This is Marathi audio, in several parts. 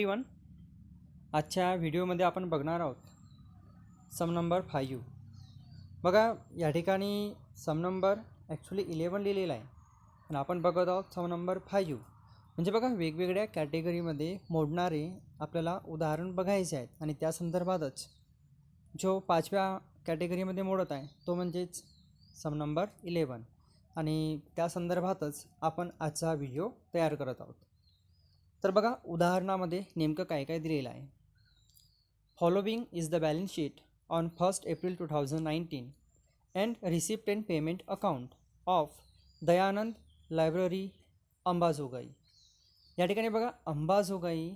एव्हरीवन, आजच्या व्हिडिओमध्ये आपण बघणार आहोत सम नंबर 5. बघा, या ठिकाणी सम नंबर ॲक्च्युली 11 लिहिलेला आहे, पण आपण बघत आहोत सम नंबर 5. म्हणजे बघा, वेगवेगळ्या कॅटेगरीमध्ये मोडणारे आपल्याला उदाहरण बघायचे आहेत आणि त्या संदर्भातच जो 5व्या कॅटेगरीमध्ये मोडत आहे तो म्हणजेच सम नंबर 11 आणि त्या संदर्भातच आपण आजचा व्हिडिओ तयार करत आहोत. तर बघा, उदाहरणामध्ये नेमकं काय काय दिलेलं आहे. Following is the balance sheet on 1 April 2019 and receipt and payment account of Dayanand library Ambajogai. या ठिकाणी बघा, अंबाजोगाई,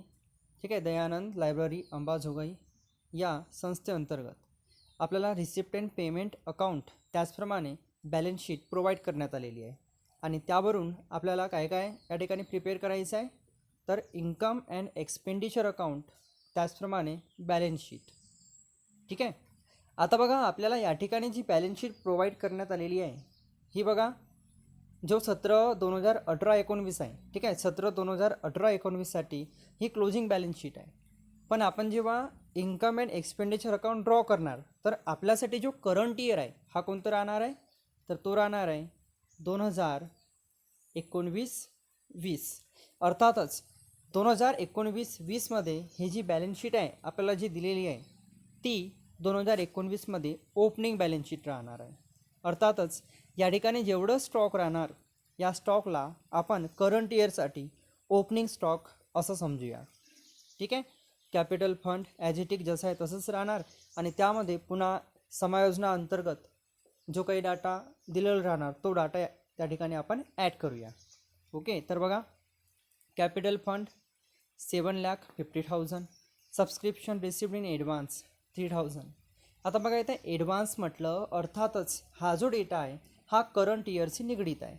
ठीक आहे, दयानंद लायब्ररी अंबाजोगाई या संस्थेअंतर्गत आपल्याला रिसिप्ट अँड पेमेंट अकाउंट त्याचप्रमाणे बॅलन्स शीट प्रोव्हाइड करण्यात आलेली आहे. आणि त्यावरून आपल्याला काय काय या ठिकाणी प्रिपेअर करायचं आहे, तर इन्कम अँड एक्सपेंडिचर अकाउंट त्याचप्रमाणे बॅलन्स शीट. ठीक आहे. आता बघा, आपल्याला या ठिकाणी जी बॅलन्स शीट प्रोव्हाइड करण्यात आलेली आहे ही बघा, जो 17/2018-19 आहे, ठीक आहे, 17/2018-19साठी ही क्लोजिंग बॅलन्स शीट आहे. पण आपण जेव्हा income and expenditure account draw करणार तर आपल्यासाठी जो करंट इयर आहे हा कोणता राहणार आहे, तर तो राहणार आहे 2019-20. अर्थातच 2019-20मध्ये ही जी बॅलन्स शीट आहे आपल्याला जी दिलेली आहे ती 2019मध्ये ओपनिंग बॅलन्स शीट राहणार आहे. अर्थातच या ठिकाणी जेवढं स्टॉक राहणार या स्टॉकला आपण करंट इयरसाठी ओपनिंग स्टॉक असं समजूया. ठीक आहे. Capital fund as it is जसं आहे तसंच राहणार आणि त्यामध्ये पुन्हा समायोजना अंतर्गत जो काही डाटा दिलेला राहणार तो डाटा त्या ठिकाणी आपण ॲड करूया. ओके. तर बघा, capital fund 7,50,000, subscription received in advance 3,000. आता बघा, इथं ॲडव्हान्स म्हटलं अर्थातच हा जो डेटा आहे हा करंट इयरशी निगडीत आहे.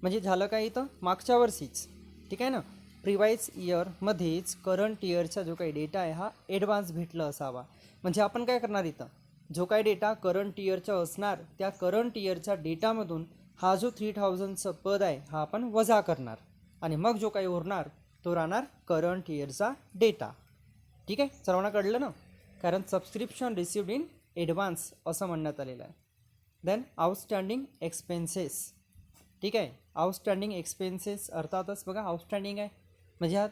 म्हणजे झालं काय, इथं मागच्या वर्षीच, ठीक आहे ना, प्रिवाईज इयरमध्येच करंट इयरचा जो काही डेटा आहे हा ॲडव्हान्स भेटला असावा. म्हणजे आपण काय करणार, इथं जो काही डेटा करंट इयरचा असणार त्या करंट इयरच्या डेटामधून हा जो 3,000चं पद आहे हा आपण वजा करणार आणि मग जो काही उरणार तो राहणार करंट इयरचा डेटा. ठीक आहे, सर्वांना कळलं ना, कारण सबस्क्रिप्शन रिसिव्ड इन ॲडव्हान्स असं म्हणण्यात आलेलं आहे. Then outstanding expenses. ठीक आहे, आउटस्टँडिंग एक्सपेन्सेस अर्थातच बघा आउटस्टँडिंग आहे म्हणजे हा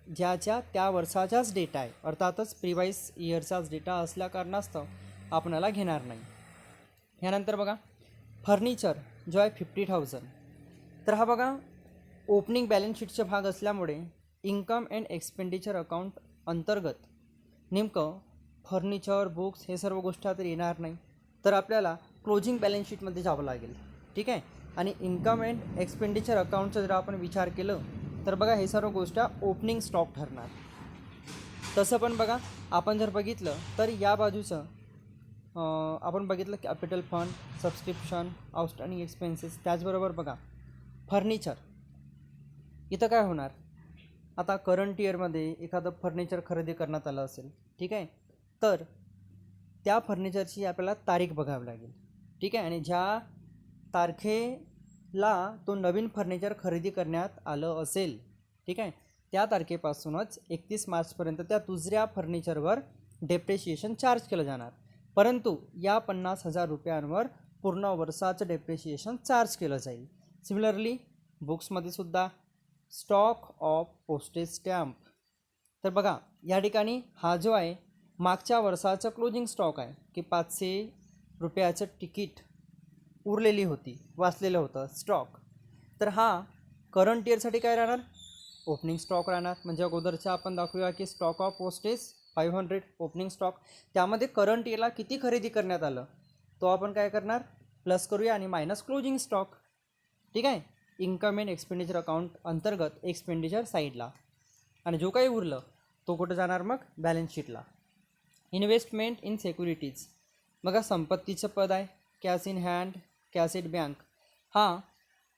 ज्याच्या त्या वर्षाचाच डेटा आहे, अर्थातच प्रिवाईज इयरचाच डेटा असल्या कारणास्तव आपणाला घेणार नाही. ह्यानंतर बघा, फर्निचर जो आहे 50,000. तर हा बघा ओपनिंग बॅलन्स शीटचा भाग असल्यामुळे इन्कम अँड एक्सपेंडिचर अकाउंट अंतर्गत नेमकं फर्निचर, बुक्स हे सर्व गोष्टी तर येणार नाही, तर आपल्याला क्लोजिंग बॅलन्स शीटमध्ये जावं लागेल. ठीक आहे. आणि इन्कम अँड एक्सपेंडिचर अकाउंटचा जर आपण विचार केलं तर बघा हे सर्व गोष्टी ओपनिंग स्टॉक ठरणार. तसं पण बघा, आपण जर बघितलं तर या बाजूचं आपण बघितलं capital fund, subscription, outstanding expenses, त्याचबरोबर बघा फर्निचर. इथं काय होणार, आता करंट इयरमध्ये एखादं फर्निचर खरेदी करण्यात आलं असेल, ठीक आहे, तर त्या फर्निचरची आपल्याला तारीख बघावी लागेल. ठीक आहे. आणि ज्या तारखेला तो नवीन फर्निचर खरेदी करण्यात आलं असेल, ठीक आहे, त्या तारखेपासूनच 31 मार्चपर्यंत त्या दुसऱ्या फर्निचरवर डेप्रिशिएशन चार्ज केलं जाणार. परंतु या 50,000 रुपयांवर पूर्ण वर्षाचं डेप्रिशिएशन चार्ज केलं जाईल. सिमिलरली बुक्समध्ये सुद्धा स्टॉक ऑफ पोस्टेज स्टॅम्प. तर बघा या ठिकाणी हा जो आहे मागच्या वर्षाचं क्लोजिंग स्टॉक आहे की 500 रुपयाचं तिकीट उरलेली होती, वाचलेलं होतं स्टॉक. तर हा करंट इयरसाठी काय राहणार, ओपनिंग स्टॉक राहणार. म्हणजे अगोदरच्या आपण दाखवूया की stock of postage 500 opening stock, त्यामध्ये करंट इयरला किती खरेदी करण्यात आलं तो आपण काय करणार, प्लस करूया आणि मायनस क्लोजिंग स्टॉक. ठीक आहे. इन्कम अँड एक्सपेंडिचर अकाउंट अंतर्गत एक्सपेंडिचर साईडला आणि जो काही उरलं तो कुठं जाणार मग बॅलन्स शीटला. Investment in securities. बघा संपत्तीचं पद आहे cash in hand, cash in bank. हा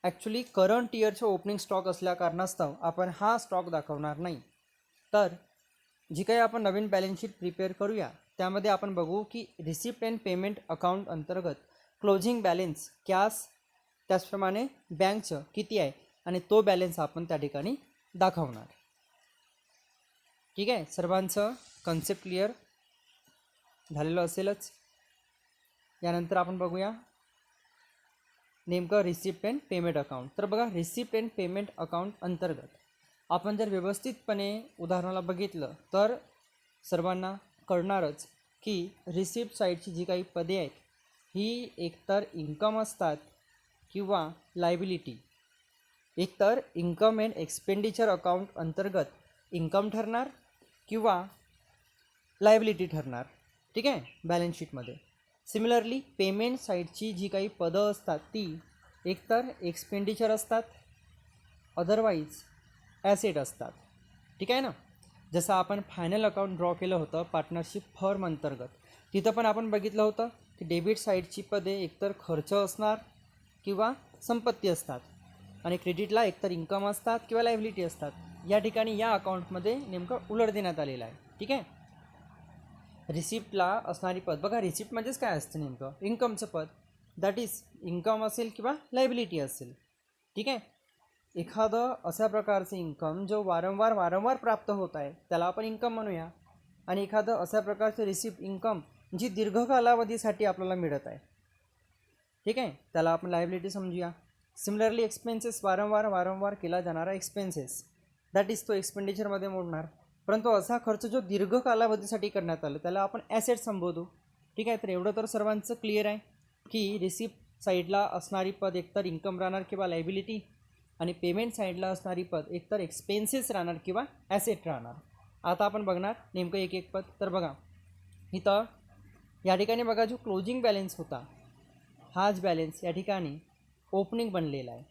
ॲक्च्युली करंट इयरचं ओपनिंग स्टॉक असल्या कारणास्तव आपण हा स्टॉक दाखवणार नाही. तर जी काही आपण नवीन बॅलन्स शीट प्रिपेअर करूया त्यामध्ये आपण बघू की रिसिप्ट अँड पेमेंट अकाउंट अंतर्गत क्लोजिंग बॅलन्स कॅश त्याचप्रमाणे बँकचं किती आहे आणि तो बॅलन्स आपण त्या ठिकाणी दाखवणार. ठीक आहे, सर्वांचं कन्सेप्ट क्लिअर झालेलं असेलच. यानंतर आपण बघूया नेमकं रिसिप्ट अँड पेमेंट अकाउंट. तर बघा, रिसिप्ट अँड पेमेंट अकाउंट अंतर्गत आपण जर व्यवस्थितपणे उदाहरणाला बघितलं तर सर्वांना कळणारच की रिसिप्ट साईडची जी काही पदे आहेत ही एकतर इन्कम असतात किंवा लायबिलिटी. एकतर इन्कम अँड एक्सपेंडिचर अकाउंट अंतर्गत इन्कम ठरणार किंवा लायबिलिटी ठरणार. ठीक आहे, बॅलन्स शीटमध्ये. सिमिलरली पेमेंट साईडची जी काही पदं असतात ती एकतर एक्सपेंडिचर असतात, अदरवाईज ॲसेट असतात. ठीक आहे ना. जसं आपण फायनल अकाउंट ड्रॉ केलं होतं पार्टनरशिप फर्म अंतर्गत, तिथं पण आपण बघितलं होतं की डेबिट साईडची पदे एकतर खर्च असणार किंवा संपत्ती असतात आणि क्रेडिटला एकतर इन्कम असतात किंवा लायबिलिटी असतात. या ठिकाणी या अकाउंटमध्ये नेमकं उलट देण्यात आलेलं आहे. ठीक आहे. रिसिप्टला असणारी पद बघा, रिसिप्ट म्हणजेच काय असतं नेमकं, इन्कमचं पद. दॅट इज इन्कम असेल किंवा लायबिलिटी असेल. ठीक आहे. एखादं अशा प्रकारचं इन्कम जो वारंवार प्राप्त होत आहे त्याला आपण इन्कम म्हणूया, आणि एखादं अशा प्रकारचं रिसिप्ट इन्कम जी दीर्घ कालावधीसाठी आपल्याला मिळत आहे, ठीक आहे, त्याला आपण लायबिलिटी समजूया. सिमिलरली एक्सपेन्सेस वारंवार केला जाणारा एक्सपेन्सेस, दॅट इज तो एक्सपेंडिचरमध्ये मोडणार. परंतु असा खर्च जो दीर्घ कालावधीसाठी करण्यात आला त्याला आपण ॲसेट संबोधू. ठीक आहे. तर एवढं तर सर्वांचं क्लिअर आहे की रिसिप्ट साईडला असणारी पद एकतर इन्कम राहणार किंवा लायबिलिटी, आणि पेमेंट साईडला असणारी पद एकतर एक्सपेन्सेस राहणार किंवा ॲसेट राहणार. आता आपण बघणार नेमकं एक एक पद. तर बघा, इथं या ठिकाणी बघा, जो क्लोजिंग बॅलन्स होता हाच बॅलन्स या ठिकाणी ओपनिंग बनलेला आहे,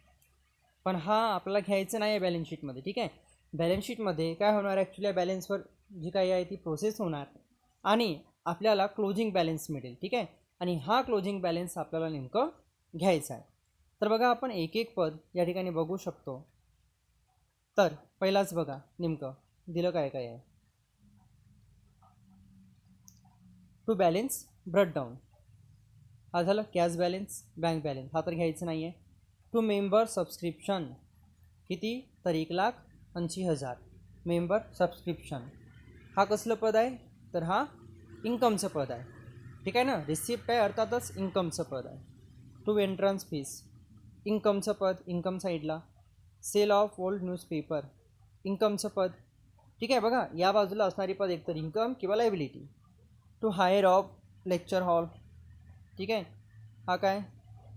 पण हा आपल्याला घ्यायचं नाही आहे बॅलन्स शीटमध्ये. ठीक आहे. बॅलन्स शीटमध्ये काय होणार, ॲक्च्युली या बॅलन्सवर जी काही आहे ती प्रोसेस होणार आणि आपल्याला क्लोजिंग बॅलन्स मिळेल. ठीक आहे. आणि हा क्लोजिंग बॅलन्स आपल्याला नेमकं घ्यायचा आहे. तर बघा, आपण एक एक पद या ठिकाणी बघू शकतो. तर पहिलाच बघा नेमकं दिलं काय काय आहे. टू बॅलन्स ब्रेकडाऊन, हा झालं कॅश बॅलन्स, बँक बॅलन्स, हा तर घ्यायचं नाही आहे. टू मेंबर सबस्क्रिप्शन, किती तर 1,80,000 मेंबर सबस्क्रिप्शन, हा कसलं पद आहे तर हा इन्कमचं पद आहे. ठीक आहे ना. रिसिप्ट आहे अर्थातच इन्कमचं पद आहे. टू एंट्रन्स फीस, इन्कमचं पद इन्कम साईडला. सेल ऑफ ओल्ड न्यूजपेपर, इन्कमचं पद. ठीक आहे. बघा, या बाजूला असणारी पद एकतर इन्कम किंवा liability. To hire of lecture hall, ठीक आहे, हा काय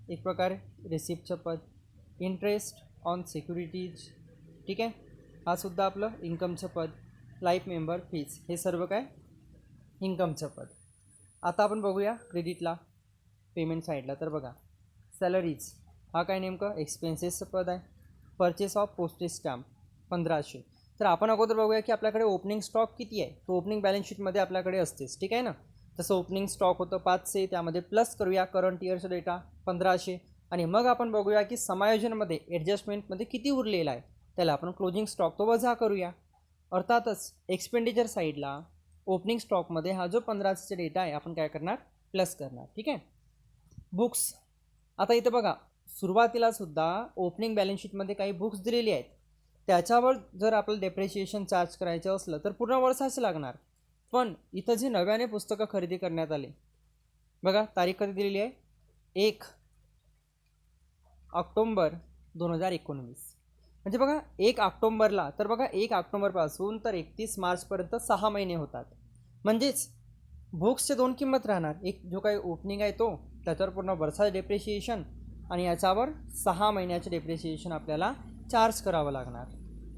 एक प्रकारे रिसिप्टचं पद. इंटरेस्ट ऑन सिक्युरिटीज, ठीक आहे, हा सुद्धा आपलं इन्कमचं पद. लाईफ मेंबर फीज, हे सर्व काय इन्कमचं पद. आता आपण बघूया क्रेडिटला, पेमेंट साईडला. तर बघा, सॅलरीज, हा काय नेमकं एक्सपेन्सेसचं पद आहे. Purchase of postage stamp 1,500. तर आपण अगोदर बघूया की आपल्याकडे ओपनिंग स्टॉक किती आहे. तो ओपनिंग बॅलन्स शीटमध्ये आपल्याकडे असतेच. ठीक आहे ना. तसं ओपनिंग स्टॉक होतं 500, त्यामध्ये प्लस करूया करंट इयरचा डेटा 1,500, आणि मग आपण बघूया की समायोजनमध्ये ॲडजस्टमेंटमध्ये किती उरलेला आहे त्याला आपण क्लोजिंग स्टॉक तो वजा करूया. अर्थातच एक्सपेंडिचर साईडला ओपनिंग स्टॉकमध्ये हा जो 1,500चा डेटा आहे आपण काय करणार, प्लस करणार. ठीक आहे. बुक्स, आता इथं बघा, सुरुवातीला सुद्धा ओपनिंग बॅलन्स शीटमध्ये काही बुक्स दिलेली आहेत, त्याच्यावर जर आपलं डेप्रिशिएशन चार्ज करायचं असलं तर पूर्ण वर्षाच लागणार. पण इथं जे नव्याने पुस्तकं खरेदी करण्यात आले, बघा तारीख कधी दिलेली आहे, 1 ऑक्टोंबर 2019. म्हणजे बघा 1 ऑक्टोंबरला, तर बघा 1 ऑक्टोंबरपासून तर 31 मार्चपर्यंत 6 महिने होतात. म्हणजेच बुक्सचे दोन किंमत राहणार, एक जो काही ओपनिंग आहे तो, त्याच्यावर पूर्ण वर्षाचं डेप्रिशिएशन, आणि याच्यावर 6 महिन्याचं डेप्रिशिएशन आपल्याला चार्ज करावं लागणार.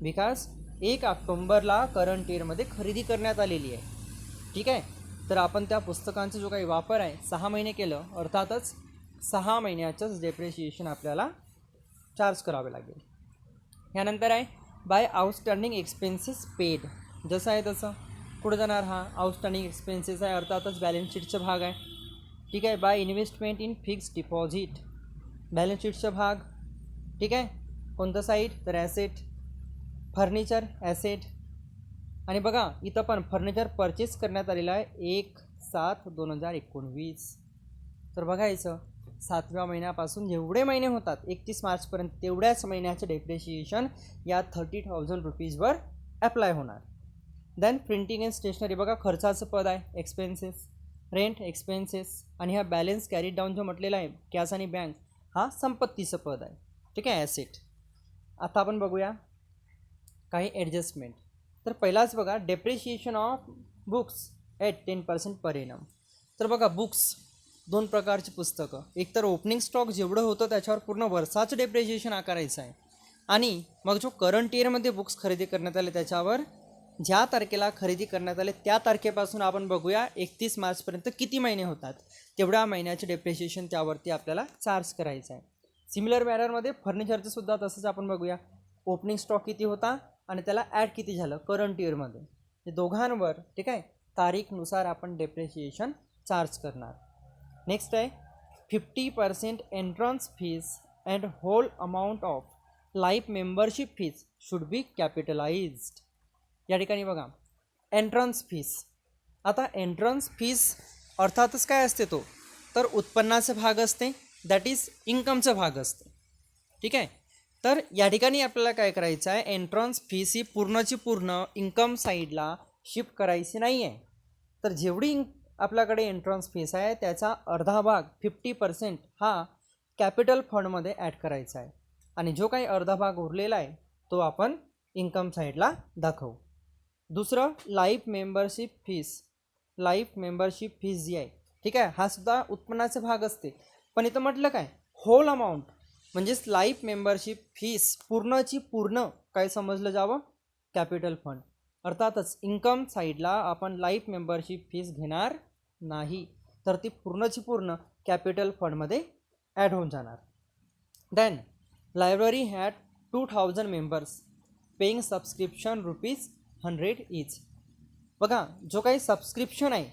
बिकॉज 1 ऑक्टोंबरला करंट इयरमध्ये खरेदी करण्यात आलेली आहे. ठीक आहे. तर आपण त्या पुस्तकांचा जो काही वापर आहे 6 महिने केलं, अर्थातच 6 महिन्याचंच डेप्रिशिएशन आपल्याला चार्ज करावे लागेल. यानंतर आहे बाय आउटस्टँडिंग एक्सपेन्सेस पेड, जसं आहे तसं पुढे जाणार. हा आउटस्टँडिंग एक्सपेन्सेस आहे, अर्थातच बॅलन्स शीटचा भाग आहे. ठीक आहे. By investment in fixed deposit, balance शीटचा भाग. ठीक आहे. कोणतं साईड तर ॲसेट. फर्निचर ॲसेट, आणि बघा इथं पण फर्निचर परचेस करण्यात आलेलं आहे 1/7/2019. तर बघायचं 7व्या महिन्यापासून जेवढे महिने होतात 31 मार्चपर्यंत तेवढ्याच महिन्याचं डेप्रिशिएशन या 30,000 रुपीजवर ॲप्लाय होणार. देन प्रिंटिंग अँड स्टेशनरी बघा खर्चाचं पद आहे एक्सपेन्सेस, रेंट एक्सपेन्सेस, आणि हा बॅलन्स कॅरीड डाऊन जो म्हटलेला आहे कॅश आणि बँक हा संपत्तीचं पद आहे, ठीक आहे, ॲसेट. आता आपण बघूया काही ॲडजस्टमेंट. तर पहिलाच बघा depreciation of books at 10% per annum. तर बघा बुक्स दोन प्रकारची पुस्तकं, एक तर ओपनिंग स्टॉक जेवढं होतं त्याच्यावर पूर्ण वर्षाचं डेप्रिशिएशन आकारायचं आहे, आणि मग जो करंट इयरमध्ये बुक्स खरेदी करण्यात आले त्याच्यावर ज्या तारखेला खरेदी करण्यात आले त्या तारखेपासून आपण बघूया 31 मार्चपर्यंत किती महिने होतात तेवढ्या महिन्याचे डेप्रिशिएशन त्यावरती आपल्याला चार्ज करायचं आहे. सिमिलर मॅनरमध्ये फर्निचरचं सुद्धा तसंच आपण बघूया ओपनिंग स्टॉक किती होता आणि त्याला ॲड किती झालं करंट इयरमध्ये, हे दोघांवर ठीक आहे तारीखनुसार आपण डेप्रिशिएशन चार्ज करणार. नेक्स्ट आहे 50% entrance fees and whole amount of life membership fees should be capitalized. या ठिकाणी बघा एंट्रन्स फीस. आता एंट्रन्स फीस अर्थातच काय असते तो तर उत्पन्नाचा भाग असते, दॅट इज इन्कमचा भाग असते, ठीक आहे. तर या ठिकाणी आपल्याला काय करायचं आहे एंट्रन्स फीस ही पूर्णची पूर्ण इन्कम साईडला शिफ्ट करायची नाही आहे. तर जेवढी आपल्याकडे एंट्रन्स फीस आहे त्याचा अर्धा भाग 50% हा कॅपिटल फंडमध्ये ॲड करायचा आहे, आणि जो काही अर्धा भाग उरलेला आहे तो आपण इन्कम साईडला दाखवू. दुसरं life membership fees. Life membership fees जी आहे ठीक आहे हा सुद्धा उत्पन्नाचा भाग असते, पण इथं म्हटलं काय होल अमाऊंट म्हणजेच लाईफ मेंबरशिप फीस पूर्णची पूर्ण काय समजलं जावं कॅपिटल फंड. अर्थातच इन्कम साईडला आपण लाईफ मेंबरशिप फीस घेणार नाही, तर ती पूर्णची पूर्ण कॅपिटल फंडमध्ये ॲड होऊन जाणार. Then library had 2000 members paying subscription ₹100 each. बघा जो काही सबस्क्रिप्शन आहे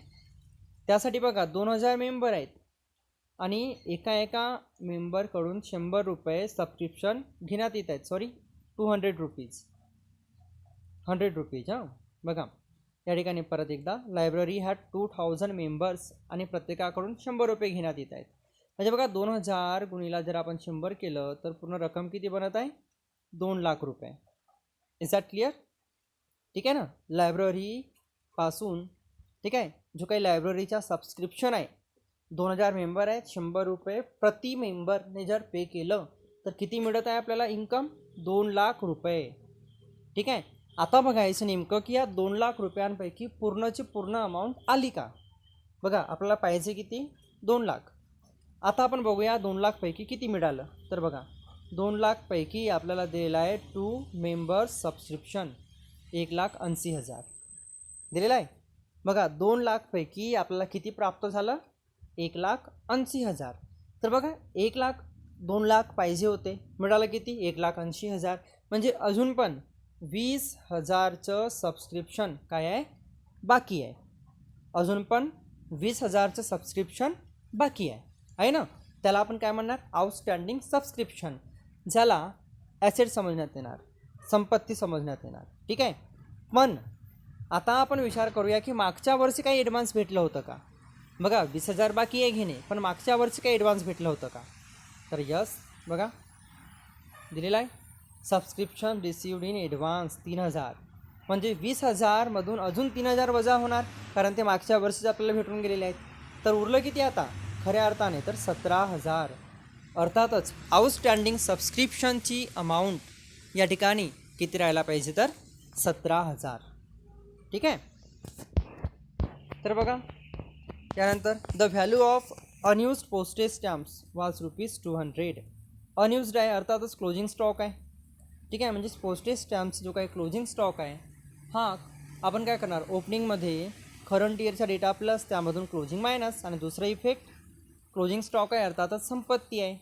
त्यासाठी बघा 2000 मेंबर आहेत, आणि एका मेंबरकडून ₹100 सबस्क्रिप्शन घेण्यात येत आहेत, सॉरी ₹200 100 हां. बघा या ठिकाणी परत एकदा लायब्ररी हॅड 2000 मेंबर्स आणि प्रत्येकाकडून ₹100 घेण्यात येत आहेत. म्हणजे बघा 2000 गुणिला जर आपण 100 केलं तर पूर्ण रक्कम किती बनत आहे 2 लाख रुपये. Is that clear? ठीक आहे ना. लायब्ररीपासून ठीक आहे जो काही लायब्ररीचा सबस्क्रिप्शन आहे 2000 मेंबर आहेत, ₹100 प्रति मेंबरने जर पे केलं तर किती मिळत आहे आपल्याला इन्कम 2 लाख रुपये. ठीक आहे. आता बघायचं नेमकं की या 2 लाख रुपयांपैकी पूर्णची पूर्ण अमाऊंट आली का. बघा आपल्याला पाहिजे किती 2 लाख. आता आपण बघूया 2 लाखपैकी किती मिळालं. तर बघा 2 लाखपैकी आपल्याला दिलेला आहे 2 मेंबर्स सबस्क्रिप्शन 1,80,000 दिलेला आहे. बघा 2 लाखपैकी आपल्याला किती प्राप्त झालं 1,80,000. तर बघा 1 लाख 2 लाख पाहिजे होते, मिळालं किती 1,80,000. म्हणजे अजून पण 20,000चं सबस्क्रिप्शन काय आहे बाकी आहे, अजून पण 20,000चं सबस्क्रिप्शन बाकी आहे ना. त्याला आपण काय म्हणणार आउटस्टँडिंग सबस्क्रिप्शन, ज्याला ॲसेट समजण्यात येणार, संपत्ती समजण्यात येणार. ठीक आहे. पण आता आपण विचार करूया की मागच्या वर्षी काही ॲडव्हान्स भेटलं होतं का. बघा 20,000 बाकी आहे घेणे, पण मागच्या वर्षी काही ॲडव्हान्स भेटलं होतं का. तर यस बघा दिलेलं आहे सबस्क्रिप्शन रिसिव्ड इन ॲडव्हान्स 3,000. म्हणजे 20,000मधून अजून 3,000 वजा होणार, कारण ते मागच्या वर्षीच आपल्याला भेटून गेलेले आहेत. तर उरलं किती आता खऱ्या अर्थाने तर 17,000. अर्थातच आउटस्टँडिंग सबस्क्रिप्शनची अमाऊंट या ठिकाणी किती राहायला पाहिजे तर 17,000. ठीक आहे. तर बघा त्यानंतर the value of unused postage stamps was ₹200. Unused आहे अर्थातच क्लोजिंग स्टॉक आहे. ठीक आहे. म्हणजे पोस्टेज स्टॅम्प्स जो काही क्लोजिंग स्टॉक आहे हा आपण काय करणार ओपनिंगमध्ये करंट इयरचा डेटा प्लस त्यामधून क्लोजिंग मायनस, आणि दुसरा इफेक्ट क्लोजिंग स्टॉक आहे अर्थातच संपत्ती आहे.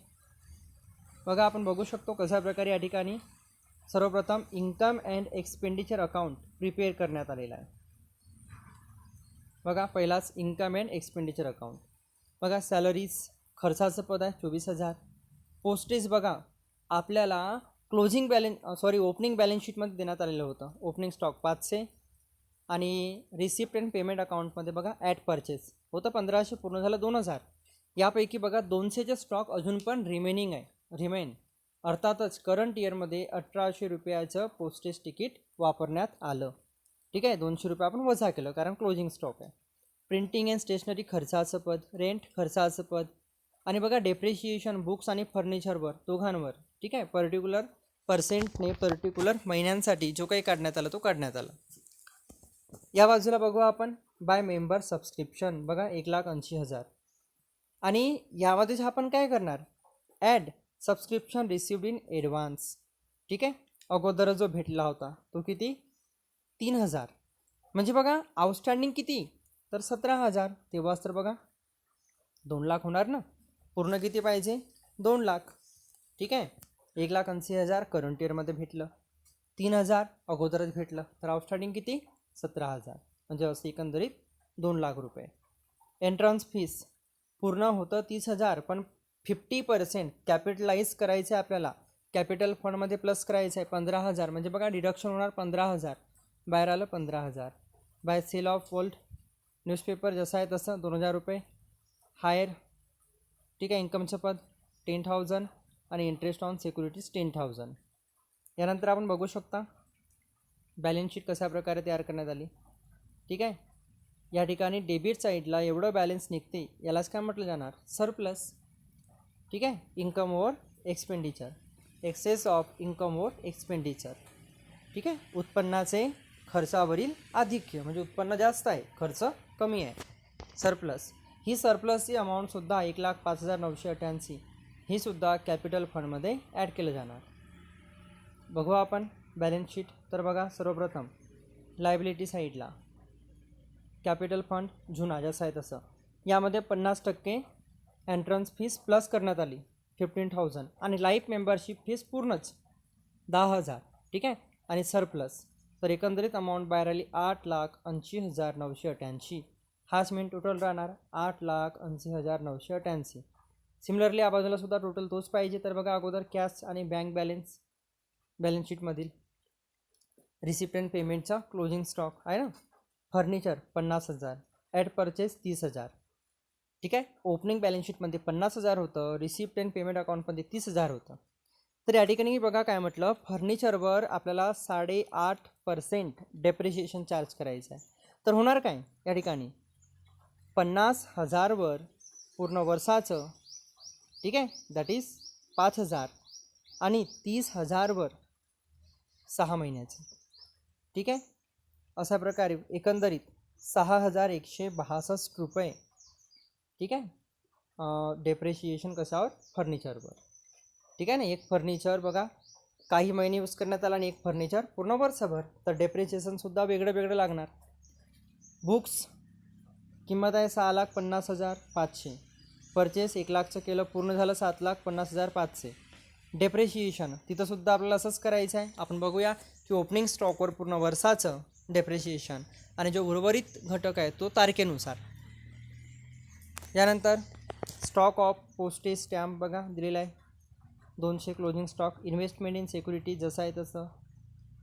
बघा आपण बघू शकतो कशा प्रकारे या ठिकाणी सर्वप्रथम income and expenditure account prepare करण्यात आलेला आहे. बघा पहिलाच इन्कम अँड एक्सपेंडिचर अकाउंट. बघा सॅलरीज खर्चाचं पद आहे 24,000. पोस्टेज बघा आपल्याला क्लोजिंग ओपनिंग बॅलन्स शीटमध्ये देण्यात आलेलं होतं. ओपनिंग स्टॉक 500 आणि रिसिप्ट अँड पेमेंट अकाउंटमध्ये बघा ॲट परचेस होतं 1,500, पूर्ण झालं 2,000. यापैकी बघा 200चे स्टॉक अजून पण रिमेनिंग आहे. अर्थातच करंट इयरमध्ये ₹1,800चं पोस्टेज तिकीट वापरण्यात आलं. ठीक आहे. 200 रुपये आपण वजा केलं कारण क्लोजिंग स्टॉक आहे. प्रिंटिंग अँड स्टेशनरी खर्चाचं पद, रेंट खर्चाचं पद आणि बघा डेप्रिशिएशन बुक्स आणि फर्निचरवर दोघांवर, ठीक आहे. पर्टिक्युलर पर्सेंटने पर्टिक्युलर महिन्यांसाठी जो काही काढण्यात आला तो काढण्यात आला. या बाजूला बघू आपण बाय मेंबर सबस्क्रिप्शन बघा 1,80,000 आणि यामध्येच आपण काय करणार, add subscription received in advance, ठीक आहे. अगोदर जो भेटला होता तो किती 3,000 म्हणजे बघा आउटस्टँडिंग किती तर 17,000. तेव्हाच तर बघा 2 लाख होणार ना. पूर्ण किती पाहिजे 2 लाख, ठीक आहे. 1,80,000 करंट इयरमध्ये भेटलं, 3,000 अगोदरच भेटलं तर आउटस्टँडिंग किती 17,000 म्हणजे असं एकंदरीत 2 लाख रुपये. एंट्रन्स फीस पूर्ण होतं 30,000 पण 50% कॅपिटलाइज करायचं आहे आपल्याला, कॅपिटल फंडमध्ये प्लस करायचं आहे 15,000 म्हणजे बघा डिडक्शन होणार 15,000, बाहेर आलं 15,000. By sale of old newspaper जसं आहे तसं 2,000 रुपये. हायर, ठीक आहे. इन्कमचं पद 10,000 आणि इंटरेस्ट ऑन सिक्युरिटीज 10,000. यानंतर आपण बघू शकता बॅलन्स शीट कशा प्रकारे तयार करण्यात आली, ठीक आहे. या ठिकाणी डेबिट साईडला एवढं बॅलन्स निघते यालाच काय म्हटलं जाणार सरप्लस, ठीक आहे. Income over expenditure, excess of income over expenditure, ठीक आहे. उत्पन्नाचे खर्चावरील आधिक्य म्हणजे उत्पन्न जास्त आहे खर्च कमी आहे, सरप्लस. ही सरप्लसची अमाऊंटसुद्धा 1,05,988 ही सुद्धा कॅपिटल फंडमध्ये ॲड केलं जाणार. बघू आपण बॅलन्स शीट. तर बघा सर्वप्रथम लायबिलिटी साईडला कॅपिटल फंड जुना जसं आहे तसं, यामध्ये 50% एंट्रन्स फीस प्लस करण्यात आली 15,000 आणि लाईफ मेंबरशिप फीस पूर्णच 10,000, ठीक आहे. आणि सरप्लस तर एकंदरीत अमाऊंट बाहेर आली 8,80,988. हाच मेन टोटल राहणार 8,80,988. सिमिलरली या बाजूला सुद्धा टोटल तोच पाहिजे. तर बघा अगोदर कॅश आणि बँक बॅलन्स, बॅलन्स शीटमधील रिसिप्ट अँड पेमेंटचा क्लोजिंग स्टॉक आहे ना. फर्निचर 50,000, ॲड परचेस 30,000, ठीक आहे. ओपनिंग बॅलन्स शीटमध्ये 50,000 होतं, रिसिप्ट अँड पेमेंट अकाउंटमध्ये 30,000 होतं. तर या ठिकाणी बघा काय म्हटलं, फर्निचरवर आपल्याला 8.5% डेप्रिशिएशन चार्ज करायचं आहे. तर होणार काय या ठिकाणी 50,000वर पूर्ण वर्षाचं, ठीक आहे, दॅट इज 5,000 आणि 30,000वर 6 महिन्याचं, ठीक आहे. अशा प्रकारे एकंदरीत 6,162 रुपये, ठीक आहे. डेप्रिशिएशन कशावर फर्निचरवर, ठीक आहे ना. एक फर्निचर बघा काही महिने यूज करण्यात आला आणि एक फर्निचर पूर्ण वर्षभर, तर डेप्रिशिएशनसुद्धा वेगळं वेगळं लागणार. बुक्स किंमत आहे 6,50,500, परचेस 1,00,000चं केलं, पूर्ण झालं 7,50,500. डेप्रिशिएशन तिथंसुद्धा आपल्याला असंच करायचं आहे. आपण बघूया की ओपनिंग स्टॉकवर पूर्ण वर्षाचं डेप्रिशिएशन आणि जो उर्वरित घटक आहे तो तारखेनुसार. यानंतर स्टॉक ऑफ पोस्टेज स्टॅम्प बघा दिलेला आहे 200 closing stock. Investment in security जसं आहे तसं,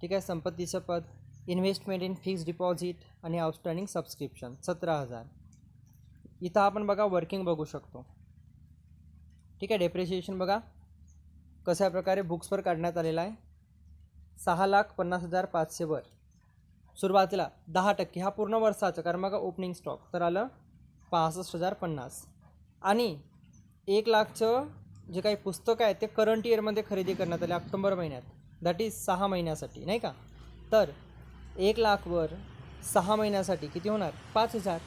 ठीक आहे. संपत्तीचं पद, इन्व्हेस्टमेंट इन फिक्स्ड डिपॉझिट आणि आउटस्टँडिंग सबस्क्रिप्शन 17,000. इथं आपण बघा वर्किंग बघू शकतो, ठीक आहे. डेप्रिशिएशन बघा कशा प्रकारे बुक्सवर काढण्यात आलेला आहे 6,50,500वर सुरुवातीला 10% हा पूर्ण वर्षाचं, कारण बघा ओपनिंग स्टॉक तर आलं 65,050 आणि 1,00,000चं जे काही पुस्तकं आहेत ते करंट इयरमध्ये खरेदी करण्यात आले ऑक्टोबर महिन्यात, दॅट इज 6 महिन्यासाठी नाही का. तर 1,00,000वर 6 महिन्यासाठी किती होणार 5,000,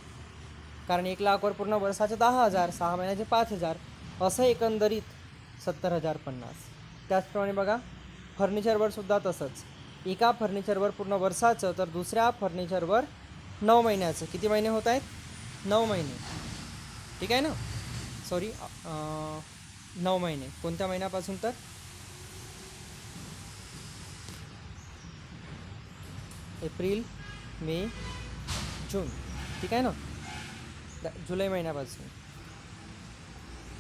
कारण 1,00,000वर पूर्ण वर्षाचे 10,000, 6 महिन्याचे 5,000, असं एकंदरीत 70,050. त्याचप्रमाणे बघा फर्निचरवर सुद्धा तसंच, एका फर्निचरवर पूर्ण वर्षाचं तर दुसऱ्या फर्निचरवर 9 महिन्याचं. किती महिने होत आहेत 9 महिने, ठीक आहे ना. सॉरी 9 महिने. कोणत्या महिन्यापासून तर एप्रिल, मे, जून, ठीक आहे ना, जुलै महिन्यापासून.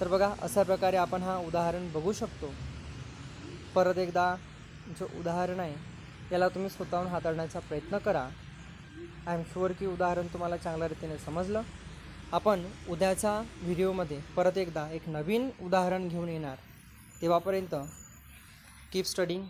तर बघा अशा प्रकारे आपण हा उदाहरण बघू शकतो. परत एकदा जो उदाहरण आहे याला तुम्ही स्वतःहून हाताळण्याचा प्रयत्न करा. आय एम शुअर की उदाहरण तुम्हाला चांगल्या रीतीने समजलं. आपण उद्याच्या व्हिडिओमध्ये परत एकदा एक नवीन उदाहरण घेऊन येणार. तेव्हापर्यंत कीप स्टडिंग.